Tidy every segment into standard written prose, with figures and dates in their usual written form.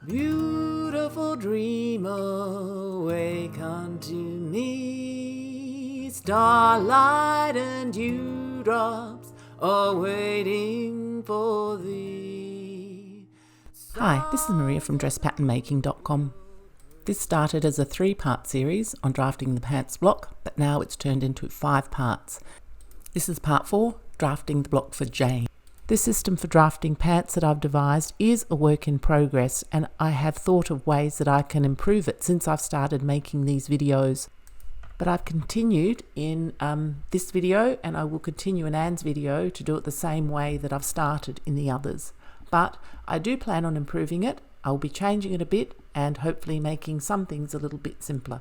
Beautiful dreamer, wake unto me. Starlight and dewdrops are waiting for thee. Hi, this is Maria from DressPatternMaking.com. This started as a 3-part series on drafting the pants block, but now it's turned into 5 parts. This is part 4, drafting the block for Jane. This system for drafting pants that I've devised is a work in progress, and I have thought of ways that I can improve it since I've started making these videos. But I've continued in this video, and I will continue in Anne's video to do it the same way that I've started in the others. But I do plan on improving it. I'll be changing it a bit and hopefully making some things a little bit simpler.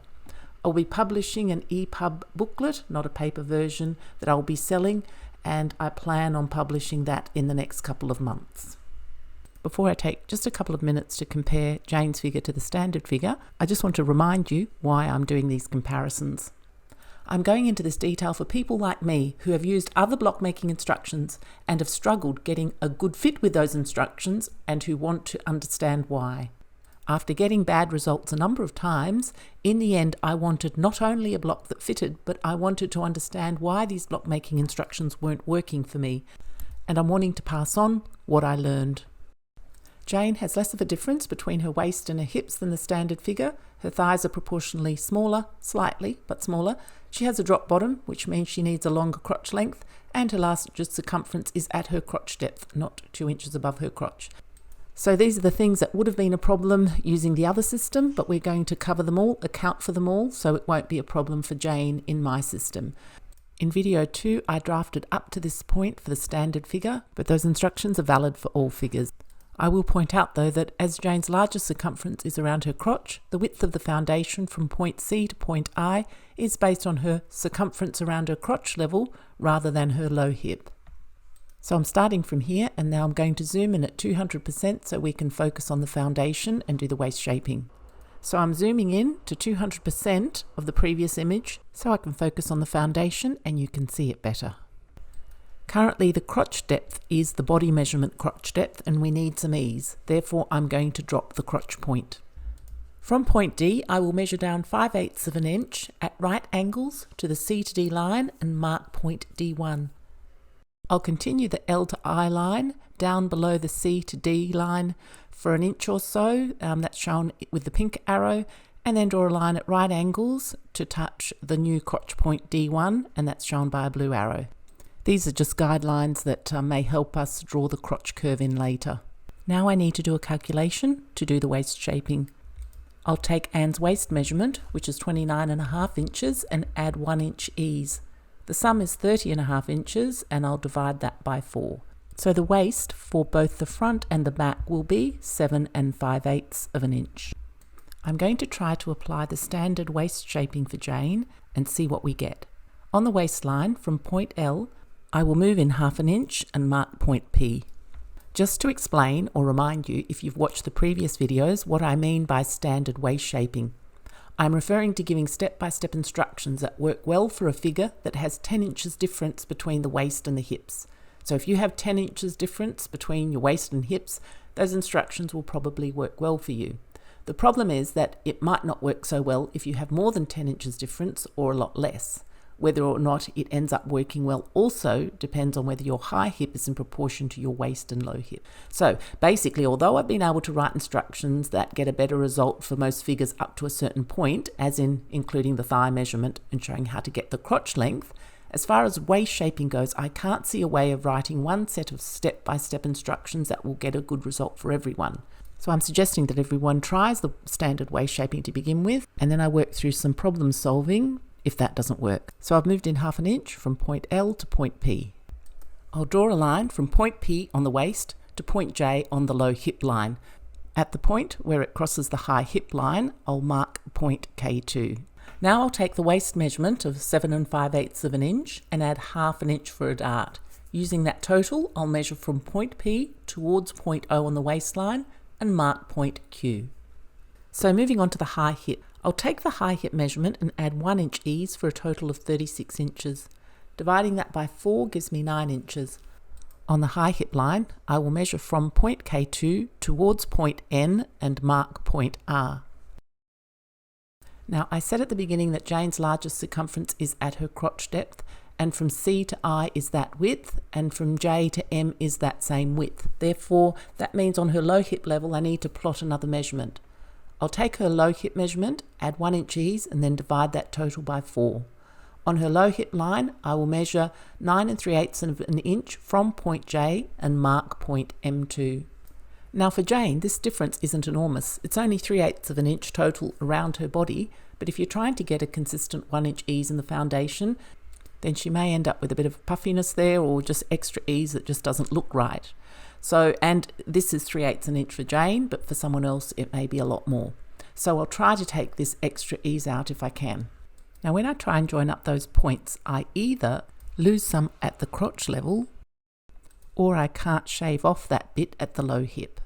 I'll be publishing an EPUB booklet, not a paper version, that I'll be selling, and I plan on publishing that in the next couple of months. Before I take just a couple of minutes to compare Jane's figure to the standard figure, I just want to remind you why I'm doing these comparisons. I'm going into this detail for people like me who have used other block making instructions and have struggled getting a good fit with those instructions and who want to understand why. After getting bad results a number of times, in the end I wanted not only a block that fitted, but I wanted to understand why these block making instructions weren't working for me, and I'm wanting to pass on what I learned. Jane has less of a difference between her waist and her hips than the standard figure. Her thighs are proportionally smaller, slightly, but smaller. She has a drop bottom, which means she needs a longer crotch length, and her last circumference is at her crotch depth, not 2 inches above her crotch. So these are the things that would have been a problem using the other system, but we're going to cover them all, account for them all, so it won't be a problem for Jane in my system. In video 2, I drafted up to this point for the standard figure, but those instructions are valid for all figures. I will point out though that as Jane's largest circumference is around her crotch, the width of the foundation from point C to point I is based on her circumference around her crotch level rather than her low hip. So I'm starting from here, and now I'm going to zoom in at 200% so we can focus on the foundation and do the waist shaping. So I'm zooming in to 200% of the previous image so I can focus on the foundation and you can see it better. Currently the crotch depth is the body measurement crotch depth, and we need some ease. Therefore I'm going to drop the crotch point. From point D, I will measure down 5/8 of an inch at right angles to the C to D line and mark point D1. I'll continue the L to I line down below the C to D line for an inch or so, that's shown with the pink arrow, and then draw a line at right angles to touch the new crotch point D1, and that's shown by a blue arrow. These are just guidelines that may help us draw the crotch curve in later. Now I need to do a calculation to do the waist shaping. I'll take Anne's waist measurement, which is 29.5 inches, and add 1 inch ease. The sum is 30.5 inches, and I'll divide that by 4. So the waist for both the front and the back will be 7 5/8 of an inch. I'm going to try to apply the standard waist shaping for Jane and see what we get. On the waistline from point L, I will move in 1/2 inch and mark point P. Just to explain or remind you, if you've watched the previous videos, what I mean by standard waist shaping. I'm referring to giving step-by-step instructions that work well for a figure that has 10 inches difference between the waist and the hips. So if you have 10 inches difference between your waist and hips, those instructions will probably work well for you. The problem is that it might not work so well if you have more than 10 inches difference or a lot less. Whether or not it ends up working well also depends on whether your high hip is in proportion to your waist and low hip. So basically, although I've been able to write instructions that get a better result for most figures up to a certain point, as in including the thigh measurement and showing how to get the crotch length, as far as waist shaping goes, I can't see a way of writing one set of step-by-step instructions that will get a good result for everyone. So I'm suggesting that everyone tries the standard waist shaping to begin with, and then I work through some problem solving if that doesn't work. So I've moved in 1/2 inch from point L to point P. I'll draw a line from point P on the waist to point J on the low hip line. At the point where it crosses the high hip line, I'll mark point K2. Now I'll take the waist measurement of 7 5/8 of an inch and add 1/2 inch for a dart. Using that total, I'll measure from point P towards point O on the waistline and mark point Q. So moving on to the high hip. I'll take the high hip measurement and add 1 inch ease for a total of 36 inches. Dividing that by 4 gives me 9 inches. On the high hip line, I will measure from point K2 towards point N and mark point R. Now, I said at the beginning that Jane's largest circumference is at her crotch depth, and from C to I is that width, and from J to M is that same width. Therefore, that means on her low hip level, I need to plot another measurement. I'll take her low hip measurement, add 1 inch ease, and then divide that total by 4. On her low hip line, I will measure 9 3/8 of an inch from point J and mark point M2. Now for Jane, this difference isn't enormous. It's only 3/8 of an inch total around her body, but if you're trying to get a consistent 1 inch ease in the foundation, then she may end up with a bit of puffiness there or just extra ease that just doesn't look right. So, and this is 3/8 an inch for Jane, but for someone else it may be a lot more. So I'll try to take this extra ease out if I can. Now when I try and join up those points, I either lose some at the crotch level or I can't shave off that bit at the low hip.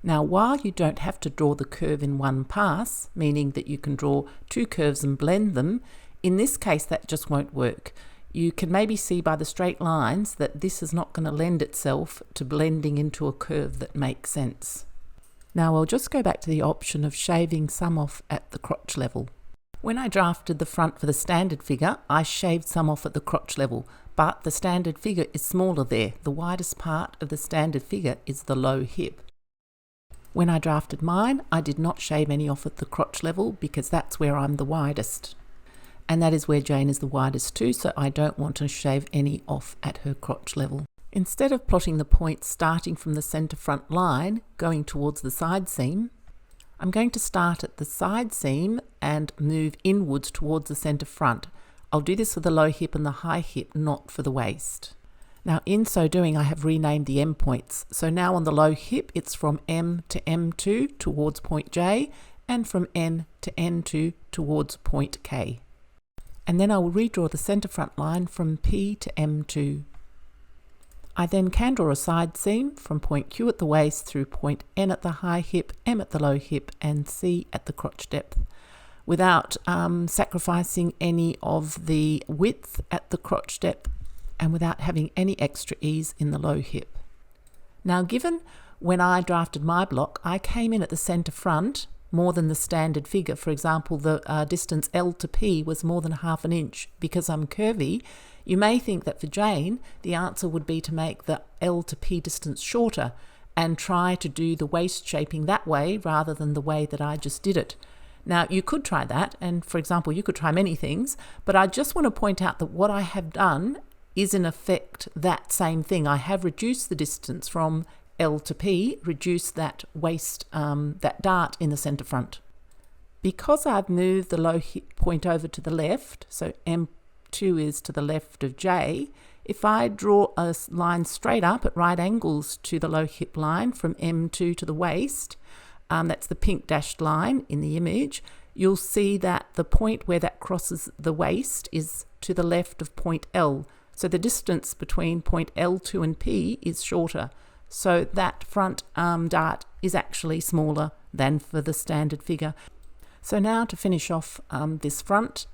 Now while you don't have to draw the curve in one pass, meaning that you can draw 2 curves and blend them, in this case that just won't work. You can maybe see by the straight lines that this is not going to lend itself to blending into a curve that makes sense. Now I'll just go back to the option of shaving some off at the crotch level. When I drafted the front for the standard figure, I shaved some off at the crotch level, but the standard figure is smaller there. The widest part of the standard figure is the low hip. When I drafted mine, I did not shave any off at the crotch level because that's where I'm the widest. And that is where Jane is the widest too, so I don't want to shave any off at her crotch level. Instead of plotting the points starting from the centre front line, going towards the side seam, I'm going to start at the side seam and move inwards towards the centre front. I'll do this for the low hip and the high hip, not for the waist. Now in so doing, I have renamed the M points. So now on the low hip, it's from M to M2 towards point J, and from N to N2 towards point K. And then I will redraw the centre front line from P to M2. I then can draw a side seam from point Q at the waist through point N at the high hip, M at the low hip, and C at the crotch depth, without sacrificing any of the width at the crotch depth and without having any extra ease in the low hip. Now given when I drafted my block, I came in at the centre front more than the standard figure. For example, the distance L to P was more than 1/2 an inch. Because I'm curvy, you may think that for Jane, the answer would be to make the L to P distance shorter and try to do the waist shaping that way rather than the way that I just did it. Now, you could try that, and for example, you could try many things, but I just want to point out that what I have done is in effect that same thing. I have reduced the distance from L to P, reduced that waist, that dart in the centre front. Because I've moved the low hip point over to the left, so M2 is to the left of J, if I draw a line straight up at right angles to the low hip line from M2 to the waist, that's the pink dashed line in the image, you'll see that the point where that crosses the waist is to the left of point L. So the distance between point L2 and P is shorter. So that front dart is actually smaller than for the standard figure. So now to finish off this front,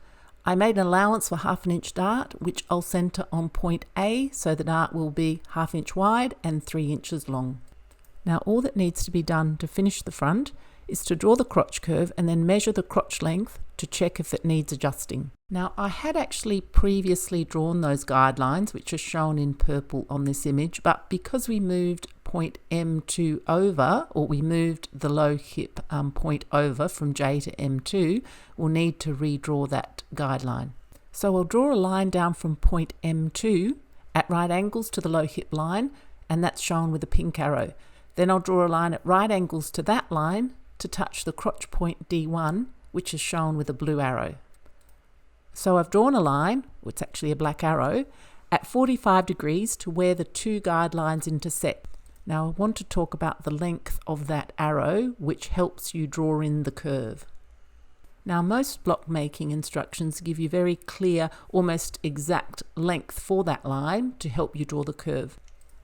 I made an allowance for 1/2 an inch dart, which I'll centre on point A, so the dart will be 1/2 inch wide and 3 inches long. Now all that needs to be done to finish the front is to draw the crotch curve and then measure the crotch length to check if it needs adjusting. Now I had actually previously drawn those guidelines, which are shown in purple on this image, but because we moved point M2 over, or we moved the low hip point over from J to M2, we'll need to redraw that guideline. So I'll draw a line down from point M2 at right angles to the low hip line, and that's shown with a pink arrow. Then I'll draw a line at right angles to that line to touch the crotch point D1, which is shown with a blue arrow. So I've drawn a line, it's actually a black arrow, at 45 degrees to where the two guidelines intersect. Now I want to talk about the length of that arrow, which helps you draw in the curve. Now most block making instructions give you very clear, almost exact length for that line to help you draw the curve.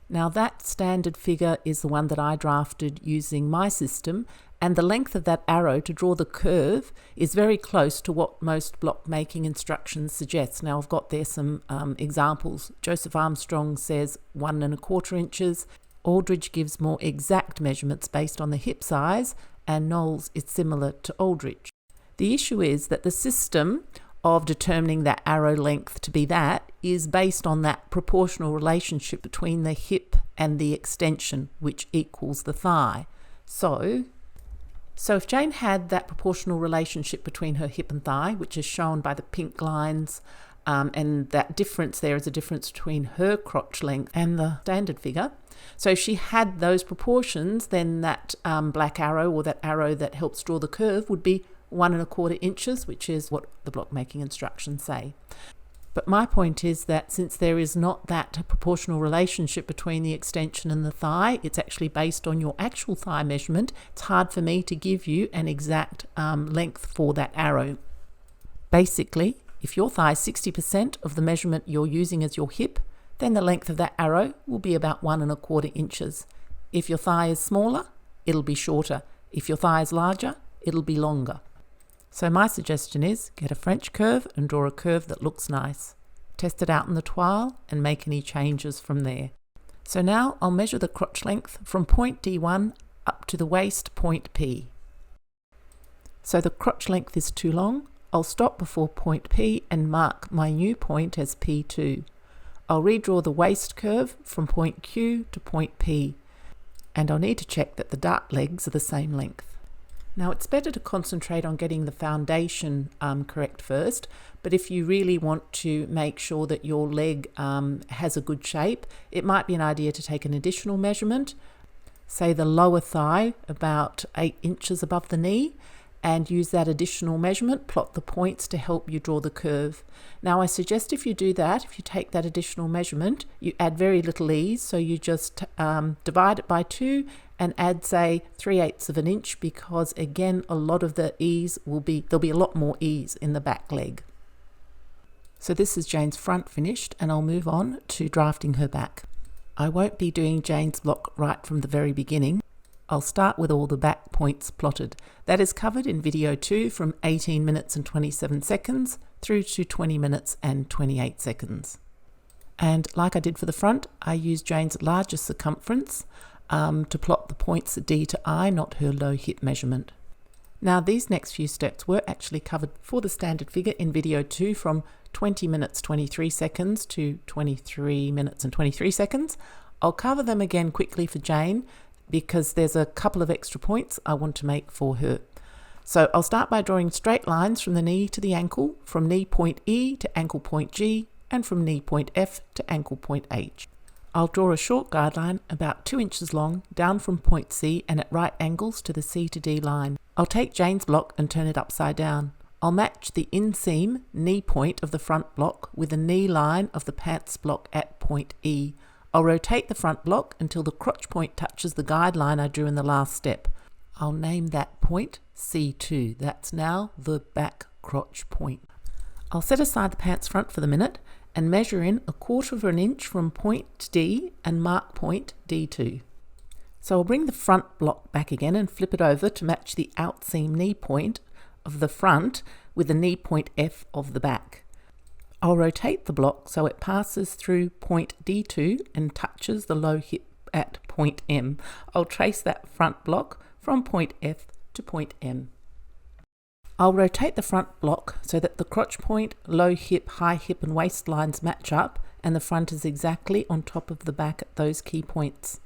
Now that standard figure is the one that I drafted using my system, And the length of that arrow to draw the curve is very close to what most block making instructions suggest. Now I've got there some examples. Joseph Armstrong says 1¼ inches. Aldridge gives more exact measurements based on the hip size, and Knowles is similar to Aldridge. The issue is that the system of determining that arrow length to be that is based on that proportional relationship between the hip and the extension, which equals the thigh. So if Jane had that proportional relationship between her hip and thigh, which is shown by the pink lines, and that difference there is a difference between her crotch length and the standard figure. So if she had those proportions, then that black arrow, or that arrow that helps draw the curve, would be 1¼ inches, which is what the block making instructions say. But my point is that since there is not that proportional relationship between the extension and the thigh, it's actually based on your actual thigh measurement, it's hard for me to give you an exact length for that arrow. Basically, if your thigh is 60% of the measurement you're using as your hip, then the length of that arrow will be about 1¼ inches. If your thigh is smaller, it'll be shorter. If your thigh is larger, it'll be longer. So my suggestion is get a French curve and draw a curve that looks nice. Test it out in the toile and make any changes from there. So now I'll measure the crotch length from point D1 up to the waist point P. So the crotch length is too long. I'll stop before point P and mark my new point as P2. I'll redraw the waist curve from point Q to point P, and I'll need to check that the dart legs are the same length. Now it's better to concentrate on getting the foundation correct first, but if you really want to make sure that your leg has a good shape, it might be an idea to take an additional measurement, say the lower thigh about 8 inches above the knee, and use that additional measurement, plot the points to help you draw the curve. Now I suggest if you do that, if you take that additional measurement, you add very little ease, so you just divide it by 2 and add, say, 3/8 of an inch, because again a lot of the ease there'll be a lot more ease in the back leg. So this is Jane's front finished, and I'll move on to drafting her back. I won't be doing Jane's block right from the very beginning. I'll start with all the back points plotted. That is covered in video 2 from 18 minutes and 27 seconds through to 20 minutes and 28 seconds. And like I did for the front, I used Jane's largest circumference to plot the points D to I, not her low hip measurement. Now these next few steps were actually covered for the standard figure in video 2 from 20 minutes 23 seconds to 23 minutes and 23 seconds. I'll cover them again quickly for Jane because there's a couple of extra points I want to make for her. So I'll start by drawing straight lines from the knee to the ankle, from knee point E to ankle point G, and from knee point F to ankle point H. I'll draw a short guideline about 2 inches long down from point C and at right angles to the C to D line. I'll take Jane's block and turn it upside down. I'll match the inseam knee point of the front block with the knee line of the pants block at point E. I'll rotate the front block until the crotch point touches the guideline I drew in the last step. I'll name that point C2. That's now the back crotch point. I'll set aside the pants front for the minute and measure in 1/4 inch from point D and mark point D2. So I'll bring the front block back again and flip it over to match the outseam knee point of the front with the knee point F of the back. I'll rotate the block so it passes through point D2 and touches the low hip at point M. I'll trace that front block from point F to point M. I'll rotate the front block so that the crotch point, low hip, high hip and waist lines match up and the front is exactly on top of the back at those key points.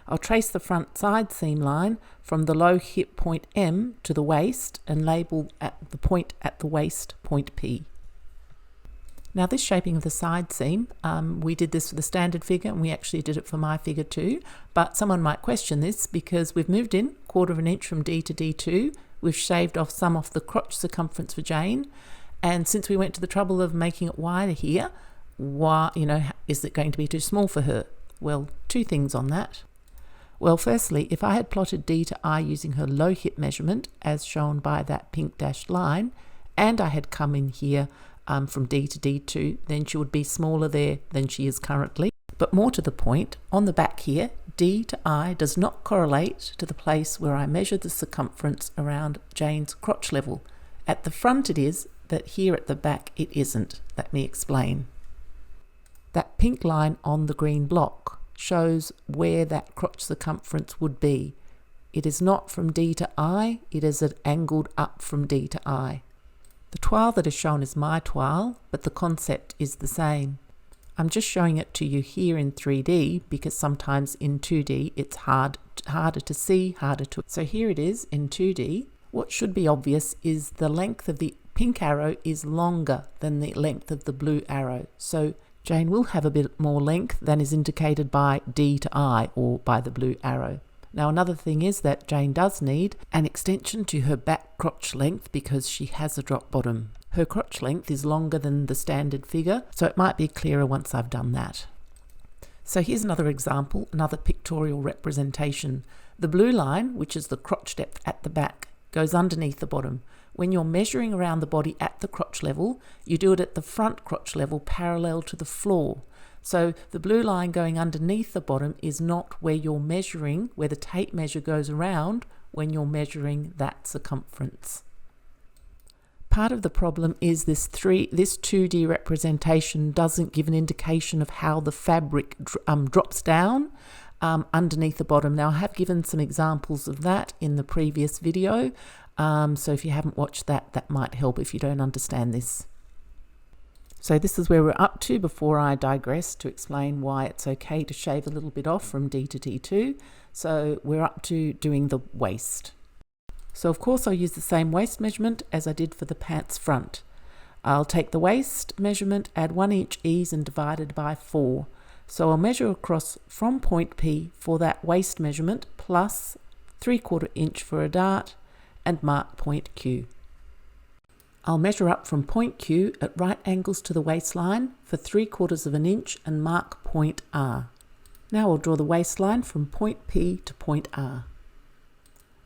I'll trace the front side seam line from the low hip point M to the waist and label at the point at the waist point P. Now this shaping of the side seam, we did this for the standard figure and we actually did it for my figure too, but someone might question this because we've moved in 1/4 inch from D to D2, we've shaved off some of the crotch circumference for Jane, and since we went to the trouble of making it wider here, why, is it going to be too small for her? Well, 2 things on that. Well, firstly, if I had plotted D to I using her low hip measurement as shown by that pink dashed line, and I had come in here from D to D2, then she would be smaller there than she is currently. But more to the point, on the back here, D to I does not correlate to the place where I measure the circumference around Jane's crotch level. At the front it is, but here at the back it isn't. Let me explain. That pink line on the green block shows where that crotch circumference would be. It is not from D to I, it is angled up from D to I. The toile that is shown is my toile, but the concept is the same. I'm just showing it to you here in 3D because sometimes in 2D it's harder to see, So here it is in 2D. What should be obvious is the length of the pink arrow is longer than the length of the blue arrow. So Jane will have a bit more length than is indicated by D to I or by the blue arrow. Now another thing is that Jane does need an extension to her back crotch length because she has a drop bottom. Her crotch length is longer than the standard figure, so it might be clearer once I've done that. So here's another example, another pictorial representation. The blue line, which is the crotch depth at the back, goes underneath the bottom. When you're measuring around the body at the crotch level, you do it at the front crotch level parallel to the floor. So the blue line going underneath the bottom is not where you're measuring, where the tape measure goes around when you're measuring that circumference. Part of the problem is this 2D representation doesn't give an indication of how the fabric drops down underneath the bottom. Now I have given some examples of that in the previous video, so if you haven't watched that, that might help if you don't understand this. So this is where we're up to before I digress to explain why it's okay to shave a little bit off from D to D2. So we're up to doing the waist. So of course I'll use the same waist measurement as I did for the pants front. I'll take the waist measurement, add 1 inch ease and divide it by 4. So I'll measure across from point P for that waist measurement plus 3/4 inch for a dart and mark point Q. I'll measure up from point Q at right angles to the waistline for 3/4 inch and mark point R. Now I'll draw the waistline from point P to point R.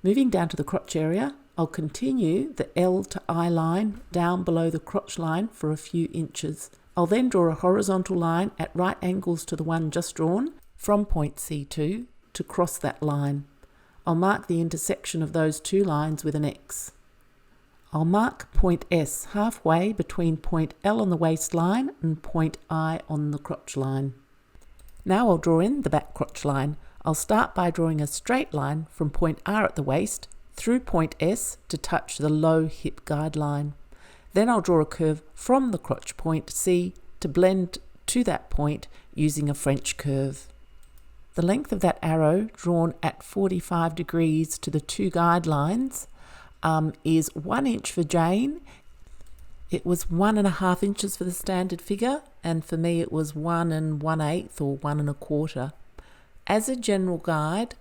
Moving down to the crotch area, I'll continue the L to I line down below the crotch line for a few inches. I'll then draw a horizontal line at right angles to the one just drawn from point C2 to cross that line. I'll mark the intersection of those two lines with an X. I'll mark point S halfway between point L on the waistline and point I on the crotch line. Now I'll draw in the back crotch line. I'll start by drawing a straight line from point R at the waist through point S to touch the low hip guideline. Then I'll draw a curve from the crotch point C to blend to that point using a French curve. The length of that arrow drawn at 45 degrees to the two guidelines is 1 inch for Jane. It was 1.5 inches for the standard figure, and for me it was 1 1/8 or 1 1/4. As a general guide,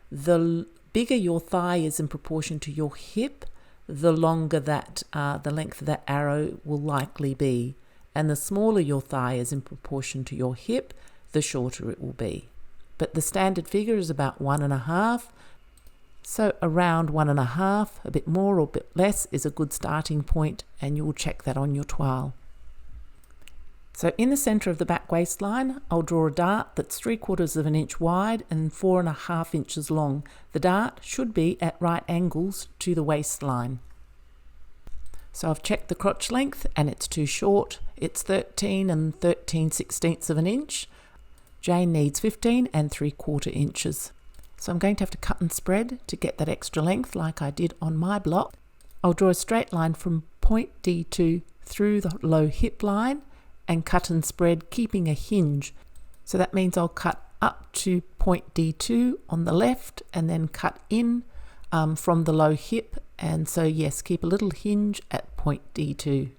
the bigger your thigh is in proportion to your hip, the longer that the length of that arrow will likely be, and the smaller your thigh is in proportion to your hip, the shorter it will be. But the standard figure is about 1.5. So around 1.5, a bit more or a bit less is a good starting point, and you'll check that on your toile. So in the centre of the back waistline, I'll draw a dart that's 3/4 inch wide and 4.5 inches long. The dart should be at right angles to the waistline. So I've checked the crotch length and it's too short. It's 13 13/16 inch. Jane needs 15 3/4 inches. So I'm going to have to cut and spread to get that extra length like I did on my block. I'll draw a straight line from point D2 through the low hip line and cut and spread, keeping a hinge. So that means I'll cut up to point D2 on the left and then cut in from the low hip. And so yes, keep a little hinge at point D2.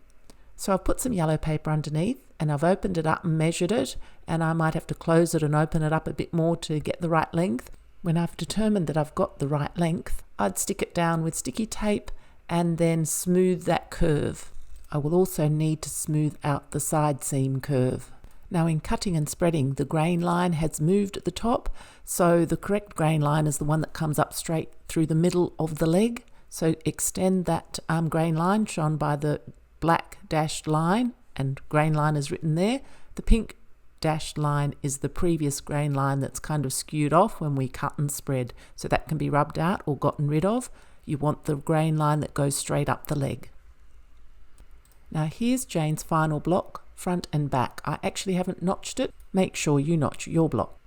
So I've put some yellow paper underneath and I've opened it up and measured it, and I might have to close it and open it up a bit more to get the right length. When I've determined that I've got the right length, I'd stick it down with sticky tape and then smooth that curve. I will also need to smooth out the side seam curve. Now in cutting and spreading, the grain line has moved at the top, so the correct grain line is the one that comes up straight through the middle of the leg. So extend that grain line shown by the black dashed line, and grain line is written there. The pink dashed line is the previous grain line that's kind of skewed off when we cut and spread, so that can be rubbed out or gotten rid of. You want the grain line that goes straight up the leg. Now here's Jane's final block, front and back. I actually haven't notched it. Make sure you notch your block.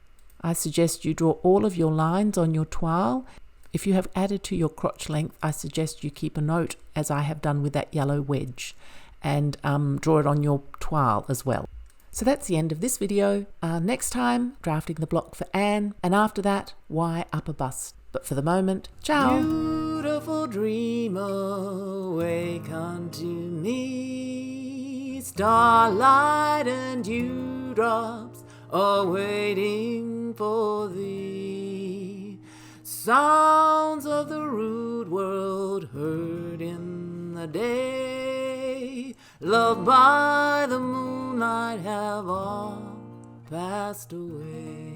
I suggest you draw all of your lines on your toile. If you have added to your crotch length, I suggest you keep a note, as I have done with that yellow wedge, and draw it on your toile as well. So that's the end of this video. Next time, drafting the block for Anne, and after that, why up a bust. But for the moment, ciao! Beautiful dreamer, wake unto me. Starlight and dewdrops are waiting for thee. Sounds of the rude world heard in the day, loved by the moonlight, have all passed away.